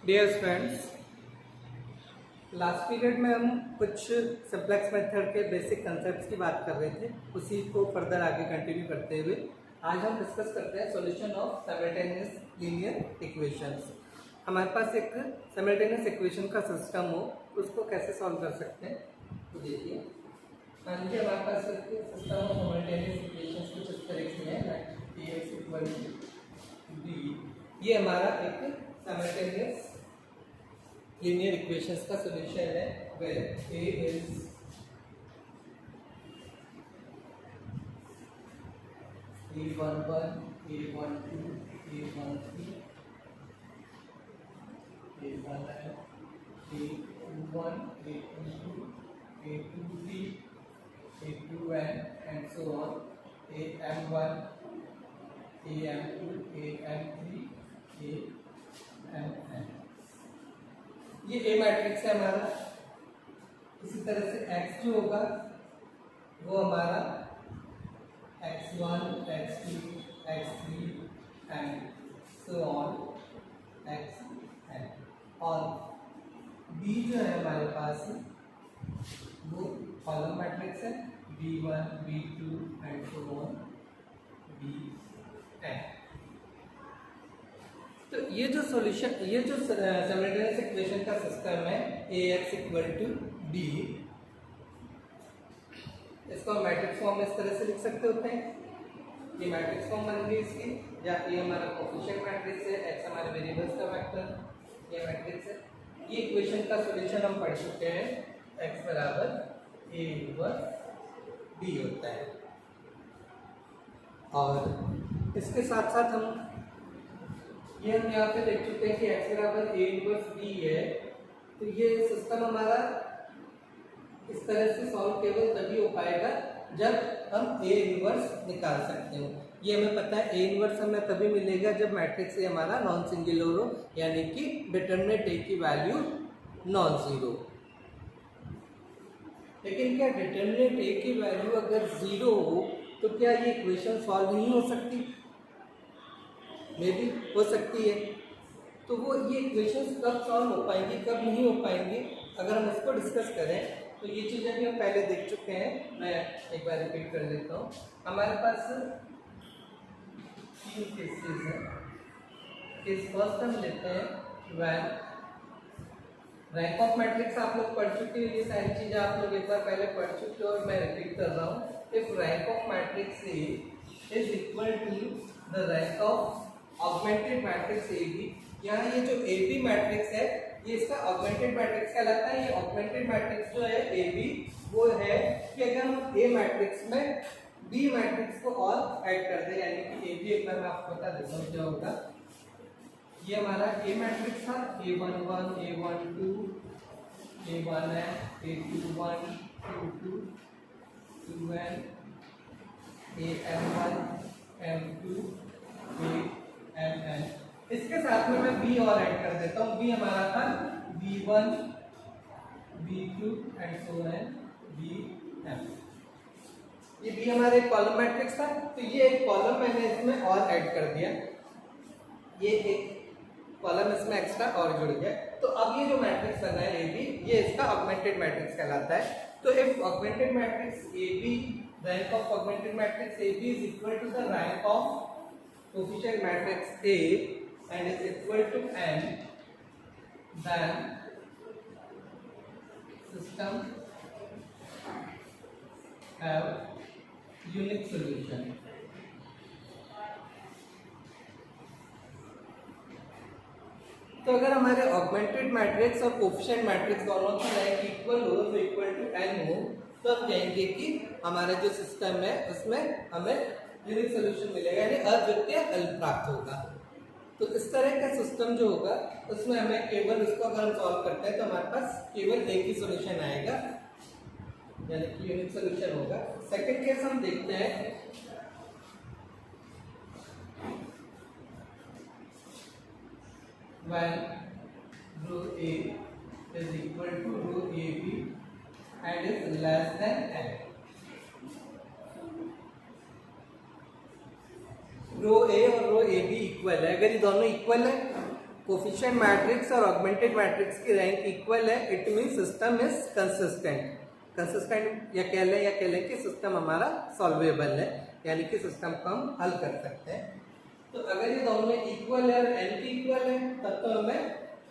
Dear students, last period में हम कुछ सिंप्लेक्स मेथड के बेसिक कंसेप्ट्स की बात कर रहे थे। उसी को फर्दर आगे कंटिन्यू करते हुए आज हम डिस्कस करते हैं solution of simultaneous linear equations. हमारे पास एक साइमल्टेनियस इक्वेशन का सिस्टम हो, उसको कैसे सॉल्व कर सकते हैं तो देखिए। मान लीजिए हमारे पास एक सिस्टम ऑफ साइमल्टेनियस इक्वेशंस कुछ इस तरह से है, Ax इक्वल टू b। ये हमारा एक साइमल्टेनियस लीनियर इक्वेशंस का सॉल्यूशन है where A is A11, A12, A13, A11, A21, A22, A23, A2n and so on, AM1, AM2, AM3, AMN। ये ए मैट्रिक्स है हमारा। इसी तरह से x जो होगा वो हमारा x1, x2, x3 and so on xn। और b जो है हमारे पास वो कॉलम मैट्रिक्स है b1, b2 and so on bn। तो ये जो सॉल्यूशन, ये जो साइमल्टेनियस इक्वेशन का सिस्टम है Ax इक्वल टू b, इसको हम मैट्रिक्स फॉर्म में इस तरह से लिख सकते होते हैं। ये मैट्रिक्स फॉर्म बन गई इसकी, या ये हमारा कोफिशिएंट मैट्रिक्स है, x हमारे वेरिएबल्स का वेक्टर, ये मैट्रिक्स है। ये इक्वेशन का सॉल्यूशन हम पढ़ चुके हैं, x बराबर a इनवर्स b होता है। और इसके साथ साथ हम यहाँ पे देख चुके हैं कि x बराबर a इनवर्स b है। तो ये सिस्टम हमारा इस तरह से सॉल्व केवल तभी हो पाएगा जब हम a इनवर्स निकाल सकते हो। ये हमें पता है a इनवर्स हमें तभी मिलेगा जब मैट्रिक्स A हमारा नॉन सिंगुलर हो, यानी कि डिटरमिनेंट A की वैल्यू नॉन जीरो। लेकिन क्या डिटरमिनेंट A की वैल्यू अगर जीरो हो तो क्या ये इक्वेशन सॉल्व नहीं हो सकती? मे भी हो सकती है। तो वो ये इक्वेशंस कब सॉल्व हो पाएंगी, कब नहीं हो पाएंगी, अगर हम इसको डिस्कस करें तो ये चीज़ें भी हम पहले देख चुके हैं। मैं एक बार रिपीट कर देता हूँ। हमारे पास तीन केसेस हैं। केस फर्स्ट हम लेते हैं व्हेन रैंक ऑफ मैट्रिक्स आप लोग पढ़ चुके हैं, ये सारी चीज़ें आप लोग एक बार पहले पढ़ चुके हो और मैं रिपीट कर रहा हूँ। If rank of matrix A is equal to the rank of augmented matrix AB। यहाँ ये जो AB मैट्रिक्स है ये इसका ऑगमेंटेड मैट्रिक्स कहलाता है। ये ऑगमेंटेड मैट्रिक्स जो है AB वो है कि अगर हम A मैट्रिक्स में B मैट्रिक्स को और ऐड कर दें, यानी कि AB एक बार मैं आपको बता देता हूँ क्या होगा। ये हमारा A मैट्रिक्स था, A11, A12, A1n, A21, A22, A2n, AM1, AM2, AMN। इसके साथ में मैं B और ऐड कर देता हूँ। B हमारा था B1, B2 and so on Bm। ये B हमारा एक कॉलम मैट्रिक्स था, तो ये एक कॉलम मैंने इसमें और ऐड कर दिया। ये एक कॉलम इसमें एक्स्ट्रा और जुड़ गया। तो अब ये जो मैट्रिक्स बना है AB, ये इसका ऑगमेंटेड मैट्रिक्स कहलाता है। तो if augmented matrix AB, rank of augmented matrix AB is equal to the rank of coefficient matrix A and is equal to n, then system have unique solution। तो अगर हमारे augmented matrix और coefficient matrix दोनों की rank equal हो, तो equal to n हो, तो हम कहेंगे कि हमारा जो सिस्टम है उसमें हमें यूनिक सोल्यूशन मिलेगा, यानी अद्वितीय हल प्राप्त होगा। तो इस तरह का सिस्टम जो होगा उसमें हमें केवल इसको अगर हम सॉल्व करते हैं तो हमारे पास केवल एक ही सॉल्यूशन आएगा, यानी कि यूनिक सॉल्यूशन होगा। सेकंड केस हम देखते हैं। When rho A is equal to rho AB and is less than n। रो ए और रो ए भी इक्वल है। अगर ये दोनों इक्वल है कोफिशिएंट मैट्रिक्स और ऑगमेंटेड मैट्रिक्स की रैंक इक्वल है, it mean system is consistent. Consistent या कह लें कि सिस्टम हमारा सॉल्वेबल है, यानी कि सिस्टम को हम हल कर सकते हैं। तो अगर ये दोनों इक्वल है और एन की इक्वल है तब तो हमें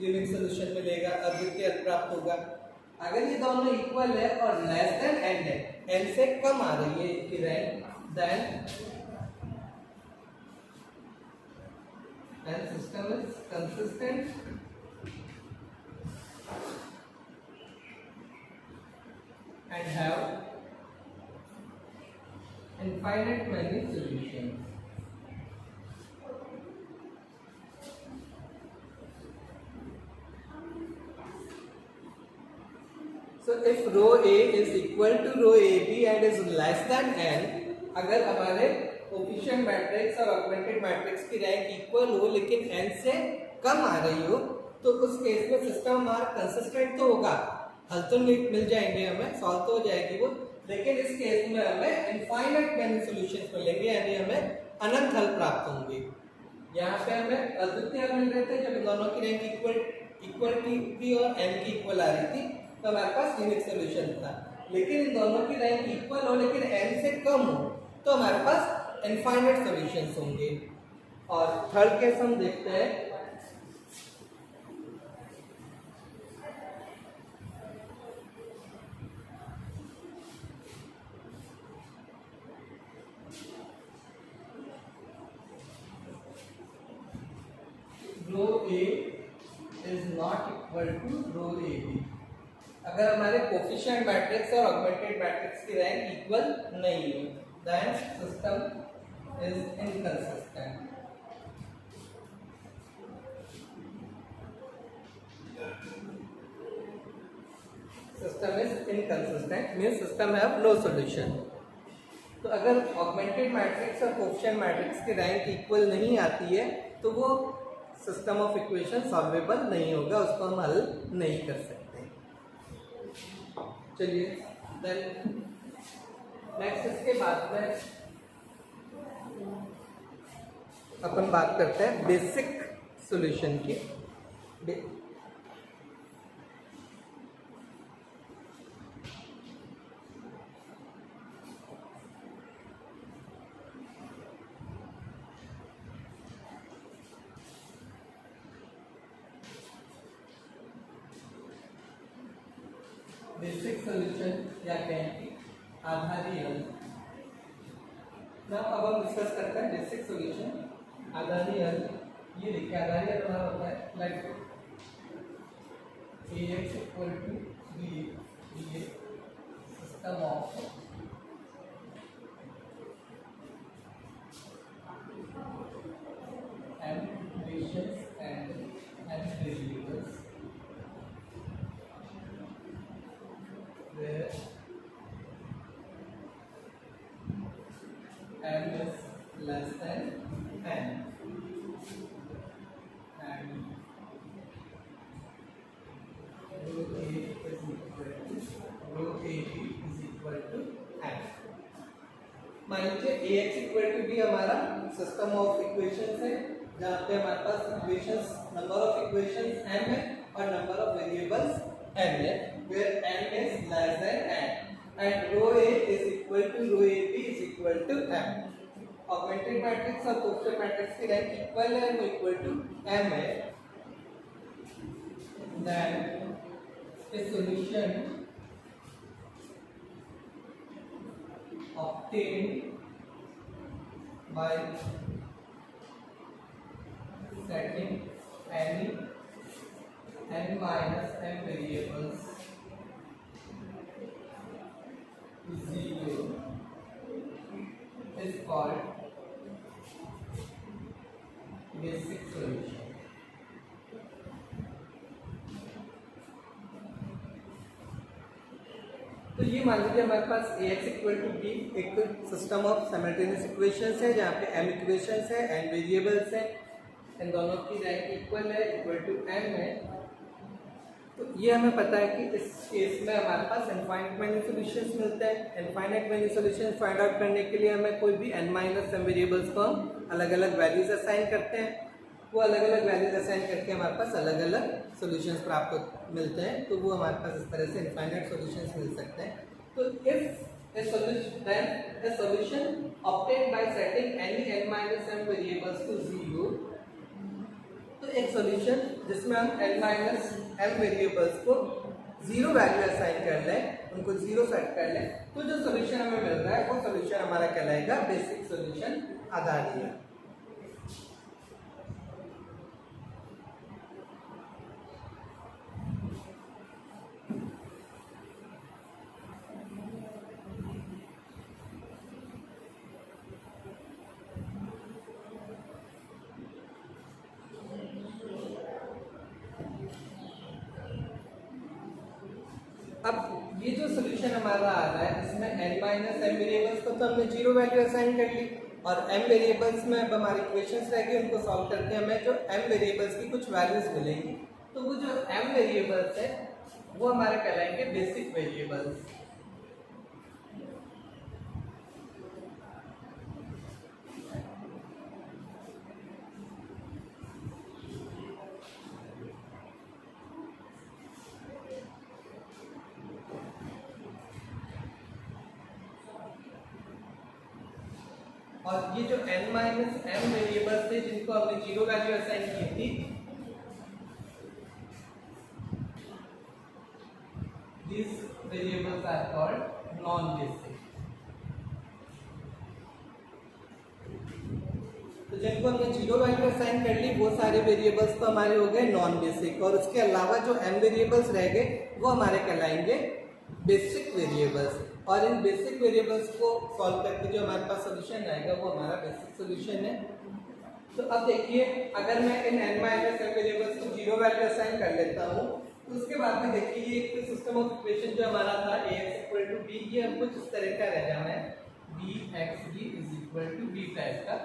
यूनिक सोल्यूशन मिलेगा, अद्वितीय हल प्राप्त होगा। अगर ये दोनों इक्वल है और लेस देन एन है, एन से कम आ रही है इसकी rank, then system is consistent and have infinite many solutions. So if rho A is equal to rho AB and is less than n, अगर हमारे कोफिशिएंट मैट्रिक्स और ऑगमेंटेड मैट्रिक्स की रैंक इक्वल हो लेकिन n से कम आ रही हो, तो उस केस में सिस्टम हमारा कंसिस्टेंट तो होगा, हल तो मिल जाएंगे हमें, सॉल्व तो हो जाएगी वो, लेकिन इस केस में हमें इनफाइनाइट मैनी सॉल्यूशंस मिलेंगे, यानी हमें अनंत हल प्राप्त होंगे। यहाँ पे हमें अद्वितीय हल मिल रहे थे जब दोनों की रैंक इक्वल थी और n की इक्वल आ रही थी, तो हमारे पास यूनिक सॉल्यूशन था। लेकिन इन दोनों की रैंक इक्वल हो लेकिन n से कम हो तो हमारे पास इनफाइनाइट सॉल्यूशंस होंगे। और थर्ड केस हम देखते हैं, रो A is not equal to row AB। अगर हमारे कोफिशिएंट मैट्रिक्स और ऑगमेंटेड मैट्रिक्स की रैंक इक्वल नहीं है, then system is inconsistent. System is inconsistent means system have no solution. तो अगर ऑगमेंटेड मैट्रिक्स और कोफिशिएंट मैट्रिक्स की रैंक इक्वल नहीं आती है तो वो सिस्टम ऑफ इक्वेशन सॉल्वेबल नहीं होगा, उसको हम हल नहीं कर सकते। चलिए देन नेक्स्ट इसके बाद में अपन बात करते हैं बेसिक सॉल्यूशन की। बेसिक सॉल्यूशन या कहें कि आधारी हल। अब हम डिस्कस करते हैं बेसिक सॉल्यूशन, आधारी हल। ये देखिए आधारी हल हमारा होता है like Ax equal to b system of m equations and m variables where m is less than n and rho A is equal to rho AB is equal to n। मान लीजिए Ax equal to b हमारा system of equations है जहाँ पे हमारे पास equations number of equations m है और नंबर ऑफ वेरिएबल्स n है, where m is less than n and rho A is equal to rho AB is equal to m। Augmented matrix और coefficient matrix की rank equal है, वो equal to m है, then a solution obtained by setting any n minus m variables to 0 is called basic solution। तो ये मान लीजिए हमारे पास Ax इक्वल टू बी एक सिस्टम ऑफ साइमल्टेनियस इक्वेशंस है जहाँ पे m इक्वेशंस है, n वेरिएबल्स है, इन दोनों की रैंक इक्वल है, इक्वल टू m है। तो ये हमें पता है कि इस केस में हमारे पास इनफाइनाइट मैनी सॉल्यूशंस मिलते हैं। Infinite many solutions find out करने के लिए हमें कोई भी n माइनस m वेरिएबल्स को हम अलग अलग वैल्यूज असाइन करते हैं। वो अलग अलग वैल्यूज असाइन करके हमारे पास अलग अलग सॉल्यूशंस प्राप्त मिलते हैं। तो वो हमारे पास इस तरह से इनफाइनाइट सॉल्यूशंस मिल सकते हैं। तो if a solution then a solution obtained by setting any n minus m variables to 0, तो एक सॉल्यूशन जिसमें हम n minus m वेरिएबल्स को 0 वैल्यू असाइन कर लें, उनको 0 सेट कर लें, तो जो सॉल्यूशन हमें मिल रहा है वो सॉल्यूशन हमारा कहलाएगा बेसिक सॉल्यूशन आधारीय। अब ये जो सोल्यूशन हमारा आ रहा है इसमें n माइनस एम वेरिएबल्स को तो हमने 0 वैल्यू असाइन कर ली, और m वेरिएबल्स में अब हमारी इक्वेशंस रह गई, उनको सॉल्व करके हमें जो m वेरिएबल्स की कुछ वैल्यूज मिलेंगी। तो वो जो m वेरिएबल्स है वो हमारे कहलाएंगे बेसिक वेरिएबल्स। और ये जो n माइनस m वेरिएबल्स थे जिनको हमने 0 वैल्यू असाइन की थी, these variables are called non basic. तो जिनको हमने 0 वैल्यू असाइन कर ली वो सारे वेरिएबल्स तो हमारे हो गए नॉन बेसिक, और उसके अलावा जो m वेरिएबल्स रह गए वो हमारे कहलाएंगे बेसिक वेरिएबल्स। और इन बेसिक वेरिएबल्स को सॉल्व करके जो हमारे पास सॉल्यूशन आएगा वो हमारा बेसिक सॉल्यूशन है। तो अब देखिए, अगर मैं इन n माइनस m वेरिएबल्स को 0 वैल्यू असाइन कर लेता हूँ तो उसके बाद में देखिए ये एक सिस्टम ऑफ इक्वेशन जो हमारा था ax b, ये हमको इस तरह का रह जाना है bxb b टाइप का,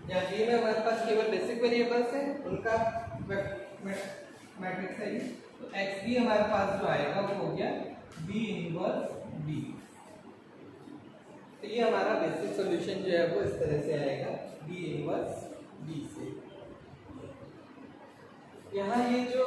या b में हमारे पास केवल बेसिक वेरिएबल्स हैं, उनका मैट्रिक्स है। तो xb हमारे पास जो आएगा वो हो गया b इनवर्स b। तो ये हमारा बेसिक सॉल्यूशन जो है वो इस तरह से आएगा b इनवर्स b से। यहाँ ये जो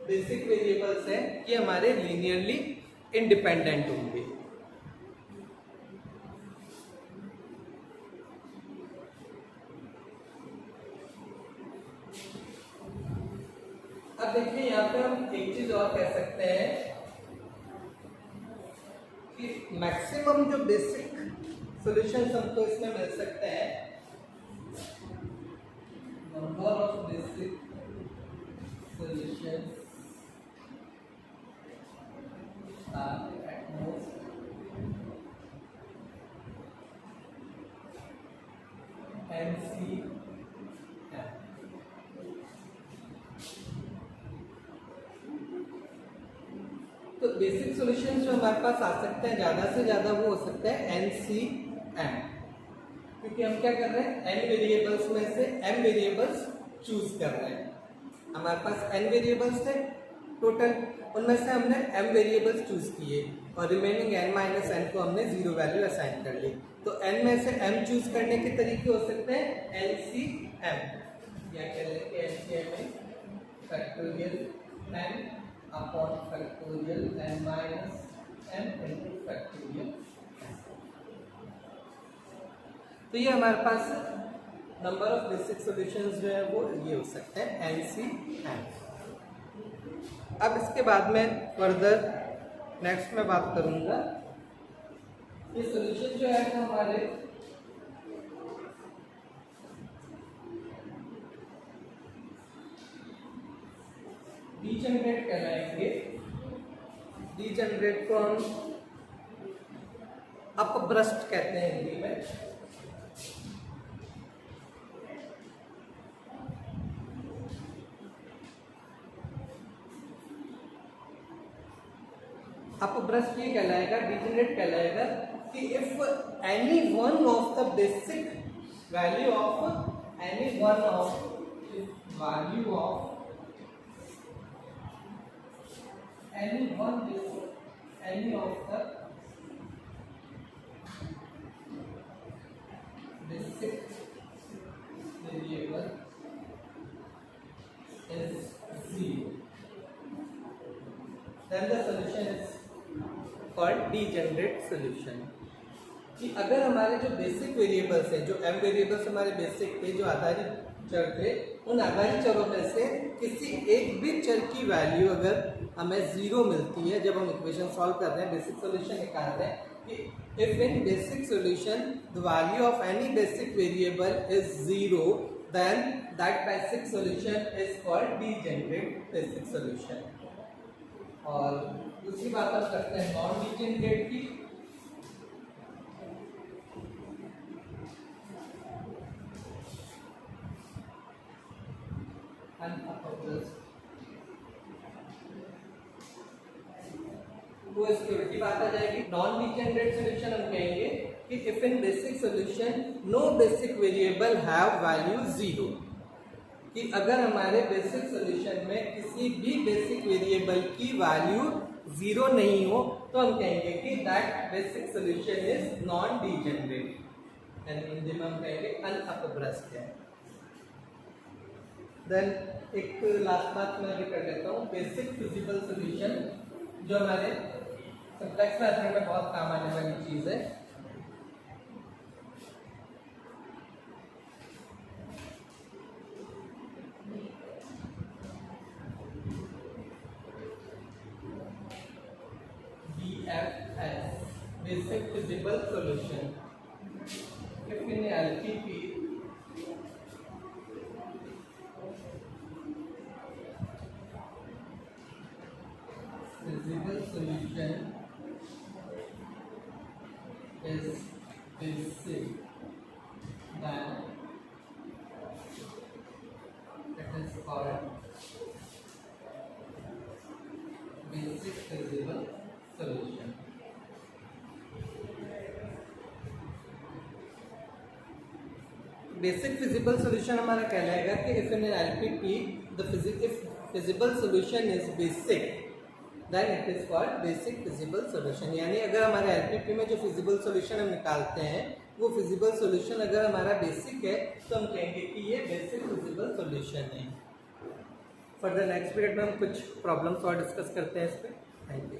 बेसिक वेरिएबल्स हैं ये हमारे लीनियरली इंडिपेंडेंट होंगे। अब देखिए यहाँ पे हम एक चीज और कह सकते हैं कि मैक्सिमम जो बेसिक सॉल्यूशंस हमको इसमें मिल सकते हैं, number of basic solutions are at most NC। तो बेसिक सॉल्यूशंस जो हमारे पास आ सकते हैं ज़्यादा से ज़्यादा वो हो सकता है NCM, क्योंकि हम क्या कर रहे हैं n वेरिएबल्स में से m वेरिएबल्स चूज कर रहे हैं। हमारे पास n वेरिएबल्स थे टोटल, उनमें से हमने m वेरिएबल्स चूज किए और रिमेनिंग n माइनस n को हमने 0 वैल्यू असाइन कर ली। तो n में से m चूज करने के तरीके हो सकते हैं LCM, या कह लेते हैं LCM factorial n upon factorial n minus m into factorial. तो ये हमारे पास नंबर ऑफ बेसिक सॉल्यूशंस जो है वो ये हो सकते हैं NCM। अब इसके बाद में फर्दर नेक्स्ट में बात करूंगा, ये सॉल्यूशन जो है वो हमारे डीजनरेट कहलाएंगे। डीजनरेट को हम अपभ्रष्ट कहते हैं हिंदी में। अपभ्रष्ट ये कहलाएगा, डीजनरेट कहलाएगा कि if any one of the basic value of any one of value of any one basic any of the basic variable then the solution is called degenerate solution. कि अगर हमारे जो बेसिक वेरिएबल्स है, जो m variables हमारे basic थे, जो आधारित चर थे, उन आधारित चरों में से किसी एक भी चर की वैल्यू अगर हमें 0 मिलती है जब हम इक्वेशन सॉल्व कर रहे हैं, बेसिक सॉल्यूशन निकाल रहे हैं, कि if in basic solution the value of any basic variable is 0, then that basic solution is called degenerate basic solution. और दूसरी बात हम करते हैं नॉन डीजेनरेट की। वो इसकी उल्टी बात आ जाएगी। नॉन डीजेनरेट सॉल्यूशन हम कहेंगे कि if in basic solution no basic variable have value 0, कि अगर हमारे बेसिक सॉल्यूशन में किसी भी बेसिक वेरिएबल की वैल्यू 0 नहीं हो तो हम कहेंगे कि that basic solution is non degenerate, यानी हिंदी में हम कहेंगे अनअपभ्रष्ट है। देन एक लास्ट बात मैं भी कर लेता हूँ, बेसिक फिजिबल सॉल्यूशन, जो हमारे सिंप्लेक्स मेथड में बहुत काम आने वाली चीज है। BFS, basic feasible solution. If in LPP feasible solution is basic, then it is called basic feasible solution। Basic feasible solution हमारा कहलाएगा कि if in LPP the feasible solution is basic, then it is called basic feasible solution. यानी अगर हमारे LPP में जो feasible solution हम निकालते हैं वो फिजिबल सॉल्यूशन अगर हमारा बेसिक है तो हम कहेंगे कि ये बेसिक फिजिबल सॉल्यूशन है। फर्दर नेक्स्ट पीरियड में हम कुछ प्रॉब्लम्स और डिस्कस करते हैं इस पर। Thank you.